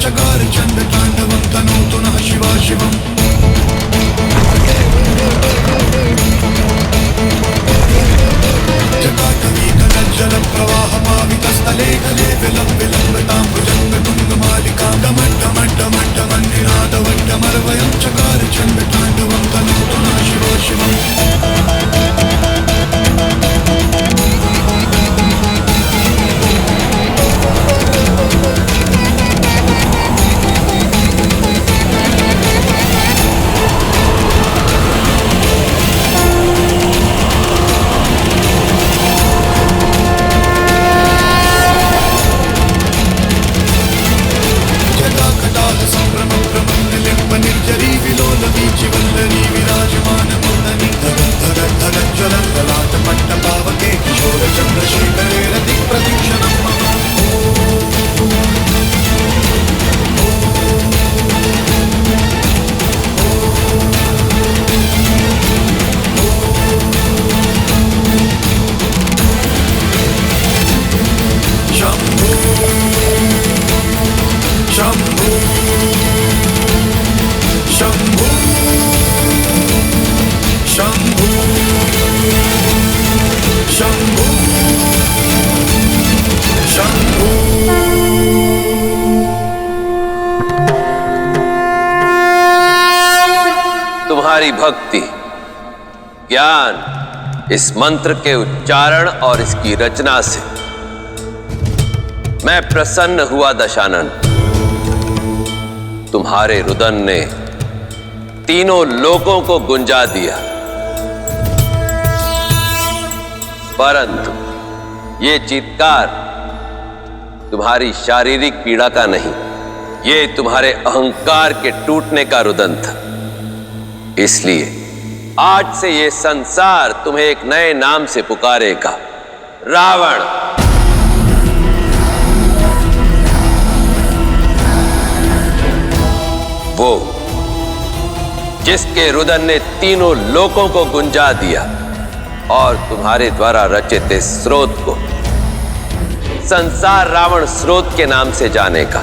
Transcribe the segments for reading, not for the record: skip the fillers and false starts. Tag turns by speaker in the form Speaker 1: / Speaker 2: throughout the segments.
Speaker 1: चकार चंड तांडवं तनोतु नः शिवा शिवम् जटाटवी कलज्जल प्रवाहमावितस्थले कले विलं विलम्बितां भुजङ्गतुङ्गमालिकां डमड्डमड्डमड्डमन्निनादवड्डमर्वयं चकार चण्ड ताण्डवं तनोतु नः शिवा शिवम्
Speaker 2: तुम्हारी भक्ति, ज्ञान, इस मंत्र के उच्चारण और इसकी रचना से मैं प्रसन्न हुआ दशानन। तुम्हारे रुदन ने तीनों लोकों को गुंजा दिया, परंतु ये चीत्कार तुम्हारी शारीरिक पीड़ा का नहीं, ये तुम्हारे अहंकार के टूटने का रुदन था। इसलिए आज से ये संसार तुम्हें एक नए नाम से पुकारेगा, रावण। वो जिसके रुदन ने तीनों लोकों को गुंजा दिया और तुम्हारे द्वारा रचित इस स्रोत को संसार रावण स्रोत के नाम से जानेगा।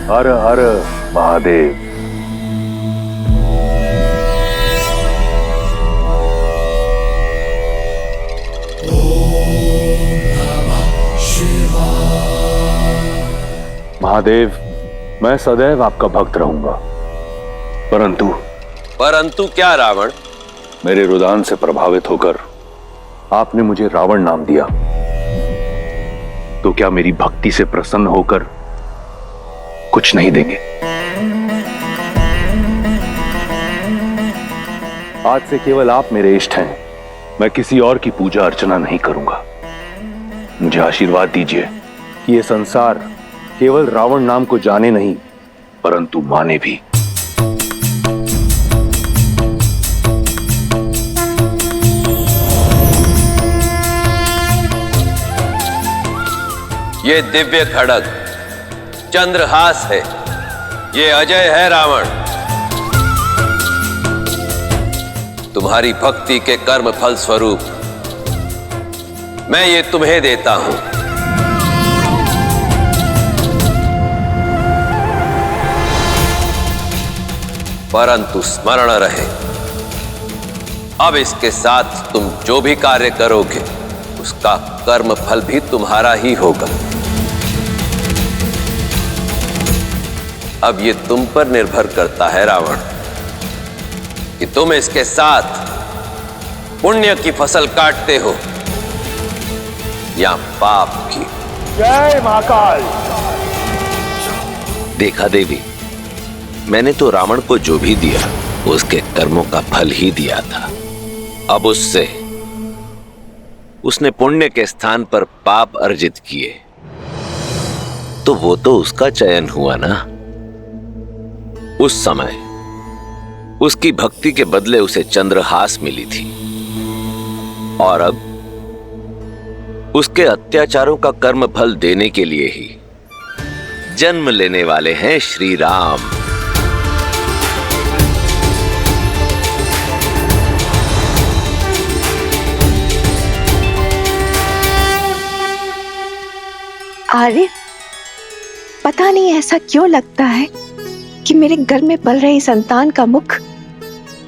Speaker 3: हर हर महादेव। महादेव, मैं सदैव आपका भक्त रहूंगा, परंतु
Speaker 2: क्या रावण?
Speaker 3: मेरे रुदान से प्रभावित होकर आपने मुझे रावण नाम दिया, तो क्या मेरी भक्ति से प्रसन्न होकर कुछ नहीं देंगे? आज से केवल आप मेरे इष्ट हैं, मैं किसी और की पूजा अर्चना नहीं करूंगा। मुझे आशीर्वाद दीजिए कि यह संसार केवल रावण नाम को जाने नहीं, परंतु माने भी।
Speaker 2: ये दिव्य खड्ग चंद्रहास है, ये अजय है रावण। तुम्हारी भक्ति के कर्म फल स्वरूप मैं ये तुम्हें देता हूं। परंतु स्मरण रहे, अब इसके साथ तुम जो भी कार्य करोगे उसका कर्म फल भी तुम्हारा ही होगा। अब ये तुम पर निर्भर करता है रावण कि तुम इसके साथ पुण्य की फसल काटते हो या पाप की।
Speaker 3: जय महाकाल।
Speaker 4: देखा देवी, मैंने तो रावण को जो भी दिया उसके कर्मों का फल ही दिया था। अब उसने पुण्य के स्थान पर पाप अर्जित किए, तो वो तो उसका चयन हुआ ना। उस समय उसकी भक्ति के बदले उसे चंद्रहास मिली थी, और अब उसके अत्याचारों का कर्म फल देने के लिए ही जन्म लेने वाले हैं श्री राम।
Speaker 5: आर्य, पता नहीं ऐसा क्यों लगता है कि मेरे गर्भ में पल रही संतान का मुख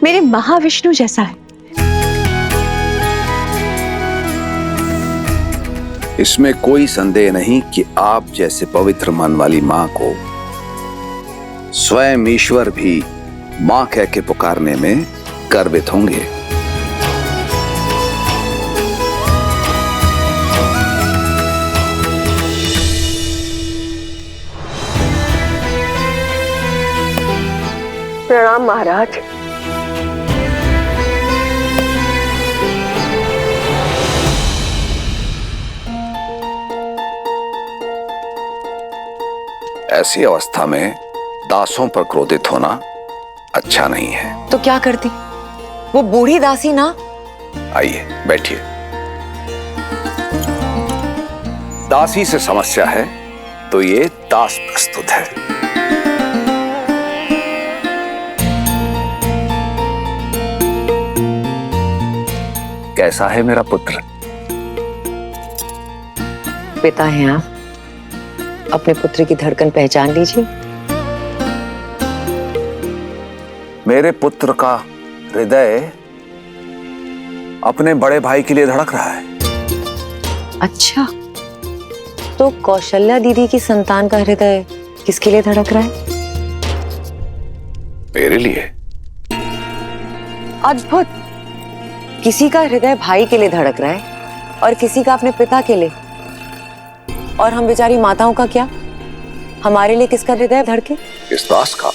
Speaker 5: मेरे महाविष्णु जैसा है।
Speaker 6: इसमें कोई संदेह नहीं कि आप जैसे पवित्र मन वाली मां को स्वयं ईश्वर भी मां कह के पुकारने में गर्वित होंगे।
Speaker 5: प्रणाम महाराज।
Speaker 6: ऐसी अवस्था में दासों पर क्रोधित होना अच्छा नहीं है।
Speaker 7: तो क्या करती? वो बूढ़ी दासी ना।
Speaker 6: आइए बैठिए। दासी से समस्या है तो ये दास प्रस्तुत है। कैसा है मेरा पुत्र?
Speaker 7: पिता हैं आप, अपने पुत्र की धड़कन पहचान लीजिए।
Speaker 6: मेरे पुत्र का हृदय अपने बड़े भाई के लिए धड़क रहा है।
Speaker 7: अच्छा, तो कौशल्या दीदी की संतान का हृदय किसके लिए धड़क रहा है?
Speaker 6: मेरे लिए।
Speaker 7: अद्भुत। किसी का हृदय भाई के लिए धड़क रहा है और किसी का अपने पिता के लिए। और हम बेचारी माताओं का क्या? हमारे लिए किसका हृदय धड़के?
Speaker 6: इस दास का।